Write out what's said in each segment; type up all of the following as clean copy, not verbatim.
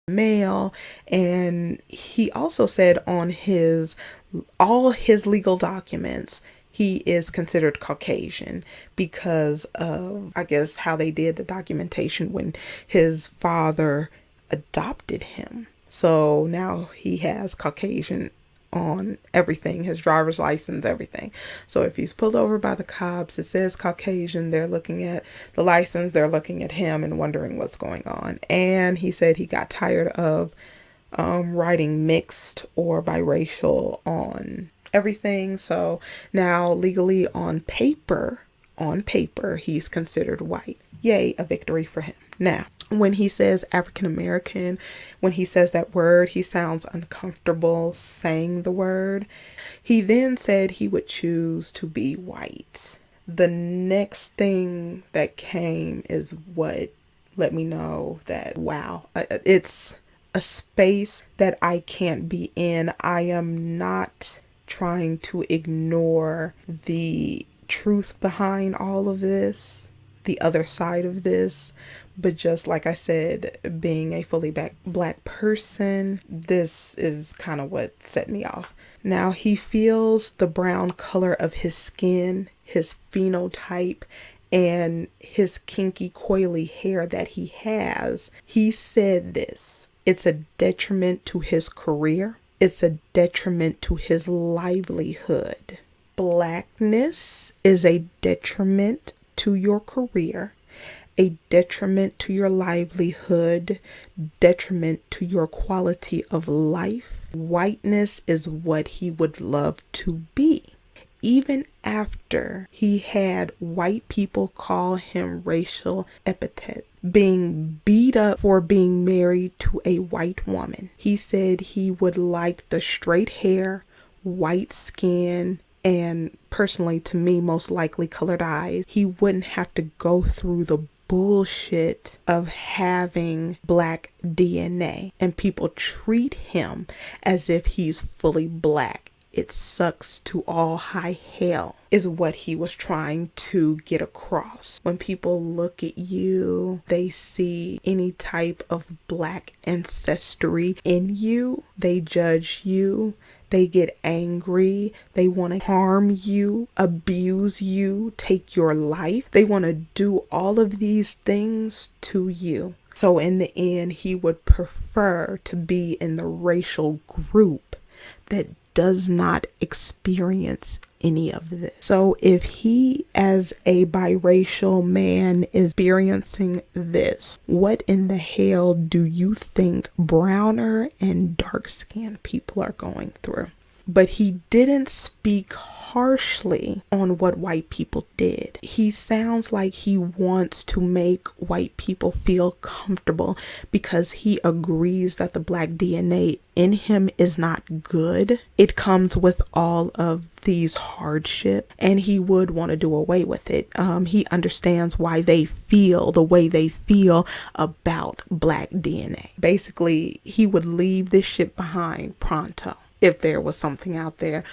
male. And he also said on all his legal documents, he is considered Caucasian because of, I guess, how they did the documentation when his father adopted him. So now he has Caucasian on everything, his driver's license, everything. So if he's pulled over by the cops, it says Caucasian, they're looking at the license, they're looking at him and wondering what's going on. And he said he got tired of writing mixed or biracial on everything. So now legally on paper, he's considered white. Yay, a victory for him. Now, when he says African American, when he says that word, he sounds uncomfortable saying the word. He then said he would choose to be white. The next thing that came is what let me know that, wow, it's a space that I can't be in. I am not trying to ignore the truth behind all of this, the other side of this, but just like I said, being a fully black person, this is kind of what set me off. Now, he feels the brown color of his skin, his phenotype, and his kinky coily hair that he has. He said this: it's a detriment to his career. It's a detriment to his livelihood. Blackness is a detriment to your career, a detriment to your livelihood, detriment to your quality of life. Whiteness is what he would love to be. Even after he had white people call him racial epithet, being beat up for being married to a white woman, he said he would like the straight hair, white skin, and personally to me, most likely colored eyes. He wouldn't have to go through the bullshit of having black DNA and people treat him as if he's fully black. It sucks to all high hell is what he was trying to get across. When people look at you, they see any type of black ancestry in you. They judge you. They get angry. They want to harm you, abuse you, take your life. They want to do all of these things to you. So in the end, he would prefer to be in the racial group that does not experience any of this. So if he, as a biracial man, is experiencing this, what in the hell do you think browner and dark-skinned people are going through? But he didn't speak harshly on what white people did. He sounds like he wants to make white people feel comfortable because he agrees that the black DNA in him is not good. It comes with all of these hardships, and he would want to do away with it. He understands why they feel the way they feel about black DNA. Basically, he would leave this shit behind pronto. If there was something out there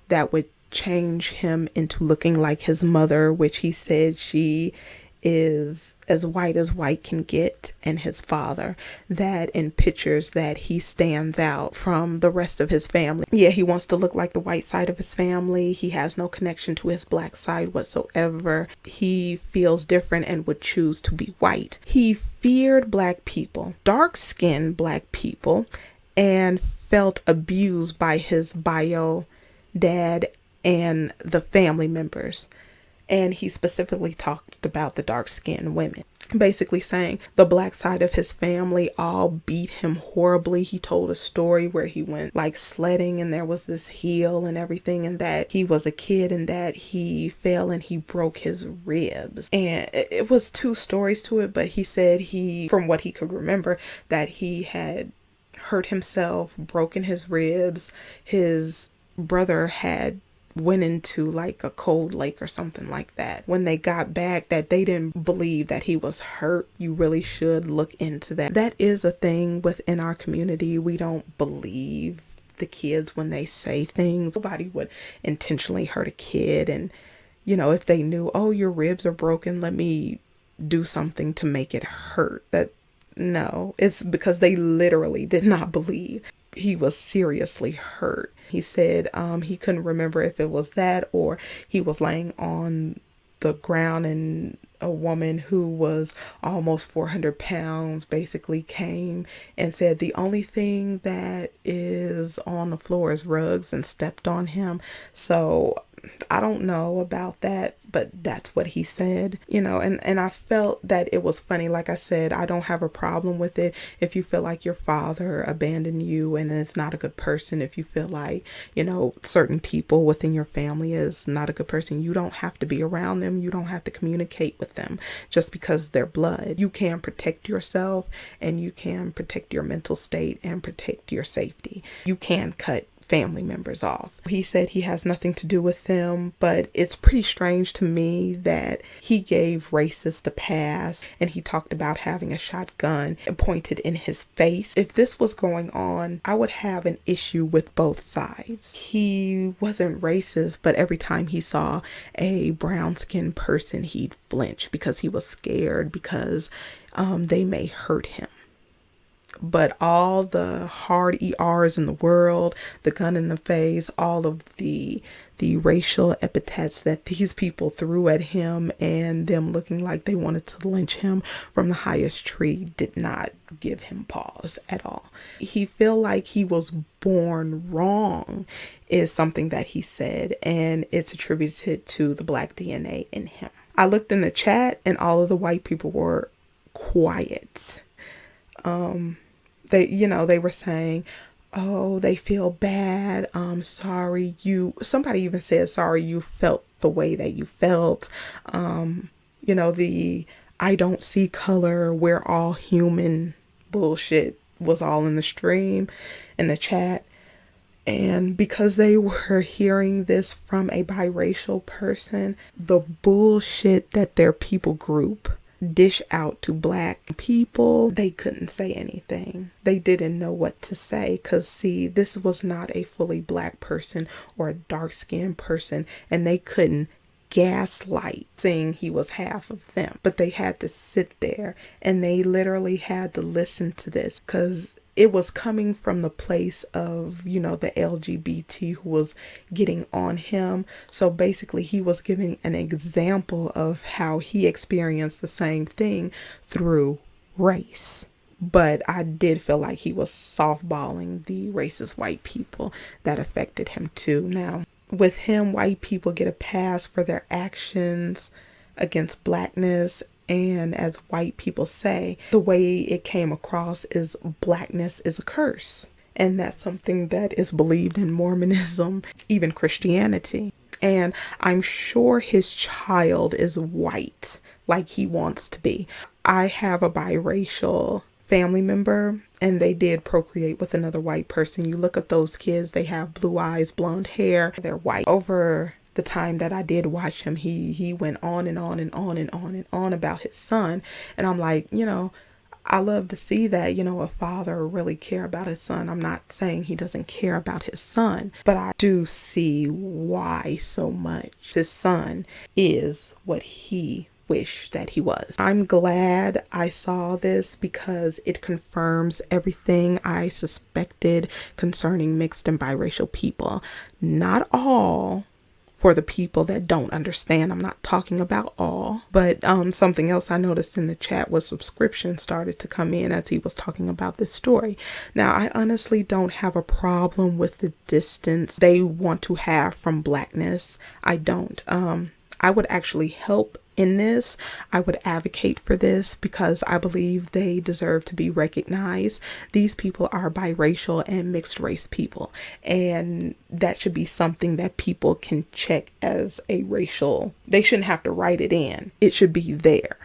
that would change him into looking like his mother, which he said she is as white can get, and his father, that in pictures that he stands out from the rest of his family. Yeah, he wants to look like the white side of his family. He has no connection to his black side whatsoever. He feels different and would choose to be white. He feared black people, dark-skinned black people, and felt abused by his bio dad and the family members. And he specifically talked about the dark-skinned women, basically saying the black side of his family all beat him horribly. He told a story where he went like sledding and there was this hill and everything, and that he was a kid and that he fell and he broke his ribs. And it was two stories to it, but he said from what he could remember, that he had hurt himself, broken his ribs. His brother had went into like a cold lake or something like that. When they got back, that they didn't believe that he was hurt. You really should look into that. That is a thing within our community. We don't believe the kids when they say things. Nobody would intentionally hurt a kid. And, if they knew, oh, your ribs are broken, let me do something to make it hurt. No, it's because they literally did not believe. He was seriously hurt. He said he couldn't remember if it was that or he was laying on the ground and a woman who was almost 400 pounds basically came and said the only thing that is on the floor is rugs and stepped on him. So I don't know about that, but that's what he said, and I felt that it was funny. Like I said, I don't have a problem with it. If you feel like your father abandoned you and is not a good person, if you feel like, certain people within your family is not a good person, you don't have to be around them. You don't have to communicate with them just because they're blood. You can protect yourself and you can protect your mental state and protect your safety. You can cut family members off. He said he has nothing to do with them, but it's pretty strange to me that he gave racists a pass and he talked about having a shotgun pointed in his face. If this was going on, I would have an issue with both sides. He wasn't racist, but every time he saw a brown-skinned person, he'd flinch because he was scared because they may hurt him. But all the hard ERs in the world, the gun in the face, all of the racial epithets that these people threw at him and them looking like they wanted to lynch him from the highest tree did not give him pause at all. He feel like he was born wrong is something that he said, and it's attributed to the black DNA in him. I looked in the chat and all of the white people were quiet. They were saying, oh, they feel bad. Sorry somebody even said, sorry, you felt the way that you felt. The I don't see color, we're all human bullshit was all in the stream, in the chat. And because they were hearing this from a biracial person, the bullshit that their people group dish out to black people, they couldn't say anything. They didn't know what to say because, see, this was not a fully black person or a dark-skinned person, and they couldn't gaslight saying he was half of them. But they had to sit there and they literally had to listen to this because it was coming from the place of, the LGBT who was getting on him. So basically he was giving an example of how he experienced the same thing through race. But I did feel like he was softballing the racist white people that affected him too. Now, with him, white people get a pass for their actions against blackness. And as white people say, the way it came across is blackness is a curse. And that's something that is believed in Mormonism, even Christianity. And I'm sure his child is white, like he wants to be. I have a biracial family member and they did procreate with another white person. You look at those kids, they have blue eyes, blonde hair, they're white. Over the time that I did watch him, he went on and on and on and on and on about his son. And I'm like, I love to see that, a father really care about his son. I'm not saying he doesn't care about his son, but I do see why so much his son is what he wish that he was. I'm glad I saw this because it confirms everything I suspected concerning mixed and biracial people. Not all. For the people that don't understand, I'm not talking about all, but something else I noticed in the chat was subscriptions started to come in as he was talking about this story. Now, I honestly don't have a problem with the distance they want to have from blackness. I don't. I would actually help in this. I would advocate for this because I believe they deserve to be recognized. These people are biracial and mixed race people, and that should be something that people can check as a racial. They shouldn't have to write it in. It should be there.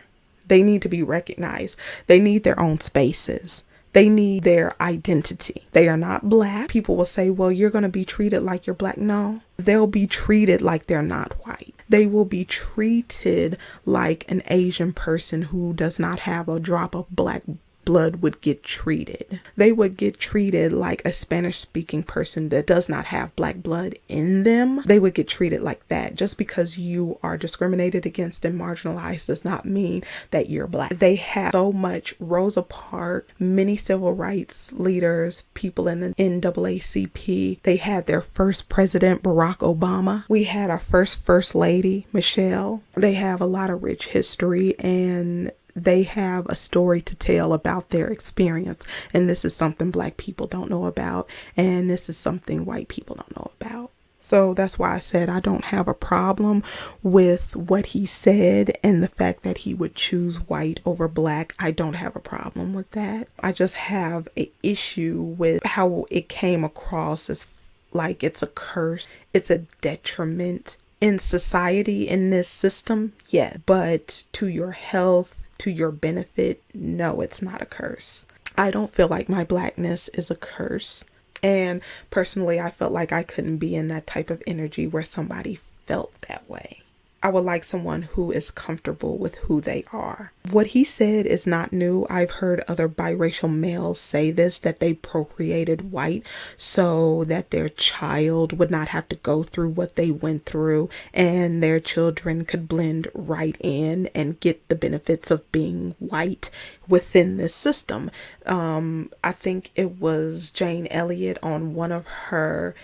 They need to be recognized. They need their own spaces. They need their identity. They are not black. People will say, well, you're going to be treated like you're black. No, they'll be treated like they're not white. They will be treated like an Asian person who does not have a drop of black blood would get treated. They would get treated like a Spanish speaking person that does not have black blood in them. They would get treated like that. Just because you are discriminated against and marginalized does not mean that you're black. They have so much. Rosa Parks, many civil rights leaders, people in the NAACP. They had their first president, Barack Obama. We had our first lady, Michelle. They have a lot of rich history, and they have a story to tell about their experience. And this is something black people don't know about. And this is something white people don't know about. So that's why I said I don't have a problem with what he said and the fact that he would choose white over black. I don't have a problem with that. I just have an issue with how it came across as like it's a curse. It's a detriment in society, in this system. Yeah, but to your health, to your benefit, no, it's not a curse. I don't feel like my blackness is a curse. And personally, I felt like I couldn't be in that type of energy where somebody felt that way. I would like someone who is comfortable with who they are. What he said is not new. I've heard other biracial males say this, that they procreated white so that their child would not have to go through what they went through, and their children could blend right in and get the benefits of being white within this system. I think it was Jane Elliott on one of her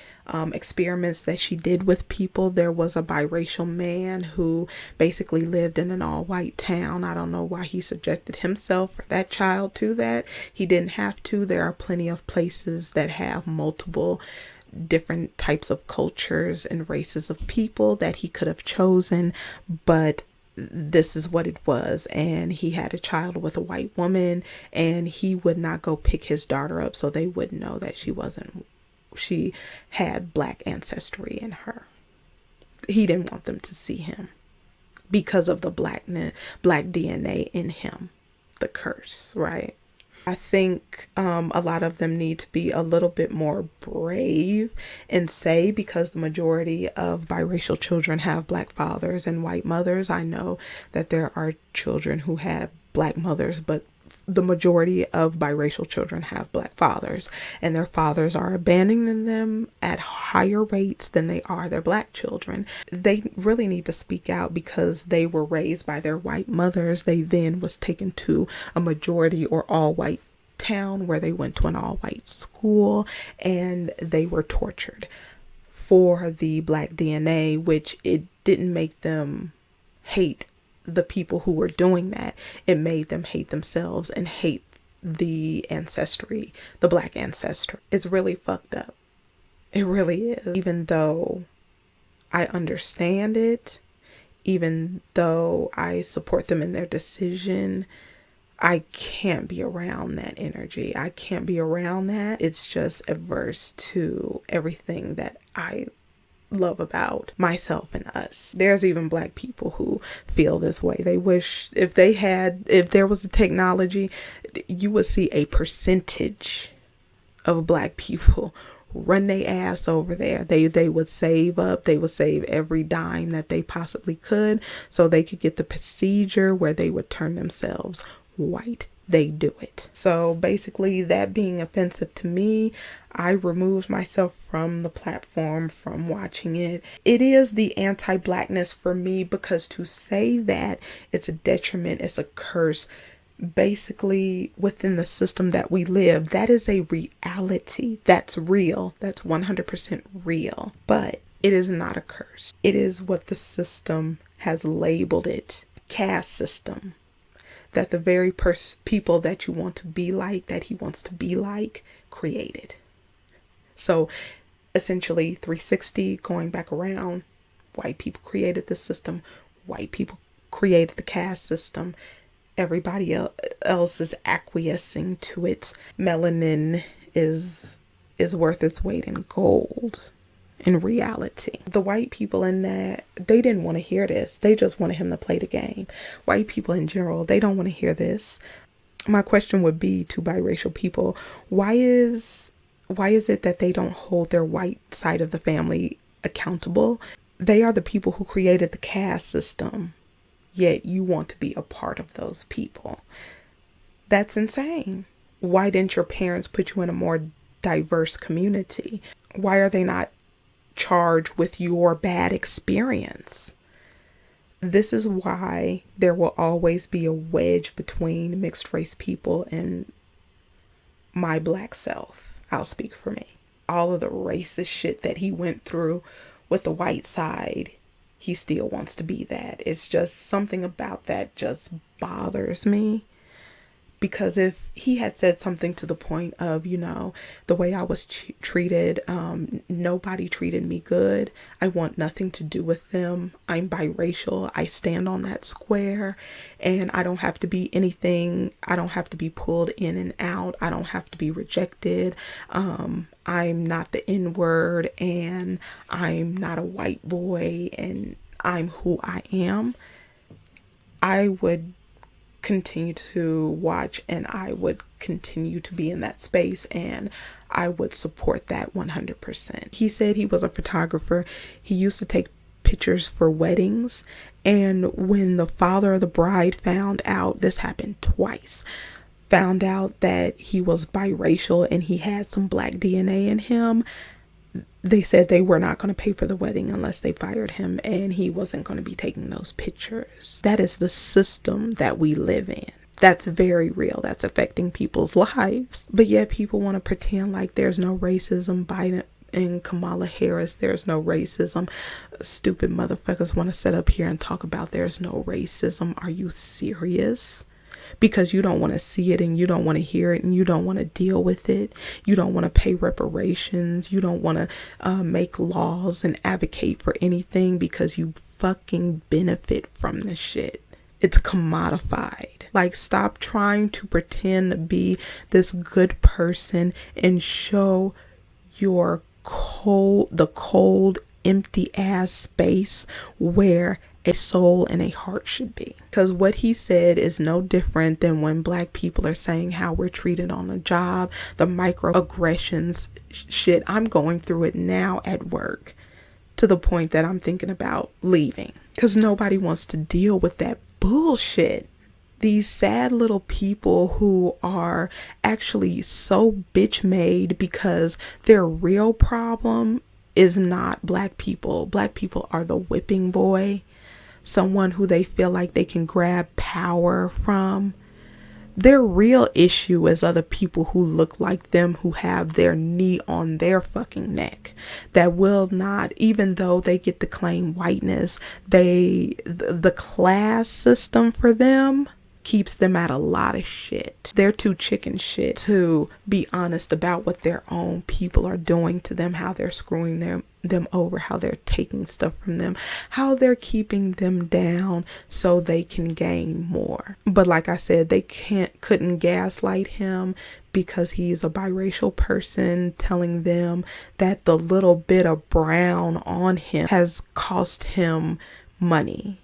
experiments that she did with people. There was a biracial man who basically lived in an all-white town. I don't know why he subjected himself or that child to that. He didn't have to. There are plenty of places that have multiple different types of cultures and races of people that he could have chosen, but this is what it was. And he had a child with a white woman, and he would not go pick his daughter up so they wouldn't know that she had black ancestry in her. He didn't want them to see him because of the black DNA in him, the curse, right? I think a lot of them need to be a little bit more brave and say, because the majority of biracial children have black fathers and white mothers. I know that there are children who have black mothers, but the majority of biracial children have black fathers, and their fathers are abandoning them at higher rates than they are their black children. They really need to speak out, because they were raised by their white mothers. They then was taken to a majority or all white town where they went to an all white school, and they were tortured for the black DNA, which it didn't make them hate the people who were doing that. It made them hate themselves and hate the ancestry, the black ancestry. It's really fucked up. It really is. Even though I understand it, even though I support them in their decision, I can't be around that energy. I can't be around that. It's just adverse to everything that I love about myself and us. There's even black people who feel this way. They wish if there was a technology, you would see a percentage of black people run their ass over there. They would save up. They would save every dime that they possibly could so they could get the procedure where they would turn themselves white. They do it. So basically, that being offensive to me, I removed myself from the platform, from watching it. It is the anti-blackness for me, because to say that it's a detriment, it's a curse, basically within the system that we live, that is a reality. That's real. That's 100% real. But it is not a curse. It is what the system has labeled it. Caste system. That the very people that you want to be like, that he wants to be like, created. So essentially 360, going back around, white people created the system. White people created the caste system. Everybody else is acquiescing to it. Melanin is worth its weight in gold. In reality, the white people in that, they didn't want to hear this. They just wanted him to play the game. White people in general, they don't want to hear this. My question would be to biracial people, why is it that they don't hold their white side of the family accountable? They are the people who created the caste system, yet you want to be a part of those people. That's insane. Why didn't your parents put you in a more diverse community? Why are they not charged with your bad experience? This is why there will always be a wedge between mixed race people and my black self. I'll speak for me. All of the racist shit that he went through with the white side, he still wants to be that. It's just something about that just bothers me. Because if he had said something to the point of, the way I was treated, nobody treated me good. I want nothing to do with them. I'm biracial. I stand on that square, and I don't have to be anything. I don't have to be pulled in and out. I don't have to be rejected. I'm not the N-word, and I'm not a white boy, and I'm who I am. I would continue to watch, and I would continue to be in that space, and I would support that 100%. He said he was a photographer. He used to take pictures for weddings, and when the father of the bride found out, this happened twice, found out that he was biracial and he had some black DNA in him, they said they were not going to pay for the wedding unless they fired him, and he wasn't going to be taking those pictures. That is the system that we live in. That's very real. That's affecting people's lives. But yet people want to pretend like there's no racism. Biden and Kamala Harris, there's no racism. Stupid motherfuckers want to sit up here and talk about there's no racism. Are you serious? Because you don't want to see it, and you don't want to hear it, and you don't want to deal with it. You don't want to pay reparations. You don't want to make laws and advocate for anything because you fucking benefit from this shit. It's commodified. Like, stop trying to pretend to be this good person and show your cold, empty ass space where a soul and a heart should be. Because what he said is no different than when black people are saying how we're treated on a job, the microaggressions shit. I'm going through it now at work, to the point that I'm thinking about leaving because nobody wants to deal with that bullshit. These sad little people who are actually so bitch made because their real problem is not black people. Black people are the whipping boy, someone who they feel like they can grab power from. Their real issue is other people who look like them, who have their knee on their fucking neck, that will not, even though they get to claim whiteness, the class system for them keeps them at a lot of shit. They're too chicken shit to be honest about what their own people are doing to them, how they're screwing them over, how they're taking stuff from them, how they're keeping them down so they can gain more. But like I said, they couldn't gaslight him because he's a biracial person, telling them that the little bit of brown on him has cost him money,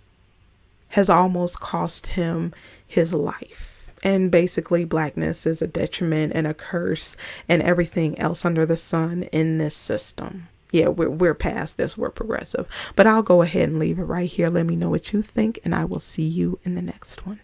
has almost cost him his life. And basically blackness is a detriment and a curse and everything else under the sun in this system. Yeah, we're past this. We're progressive. But I'll go ahead and leave it right here. Let me know what you think, and I will see you in the next one.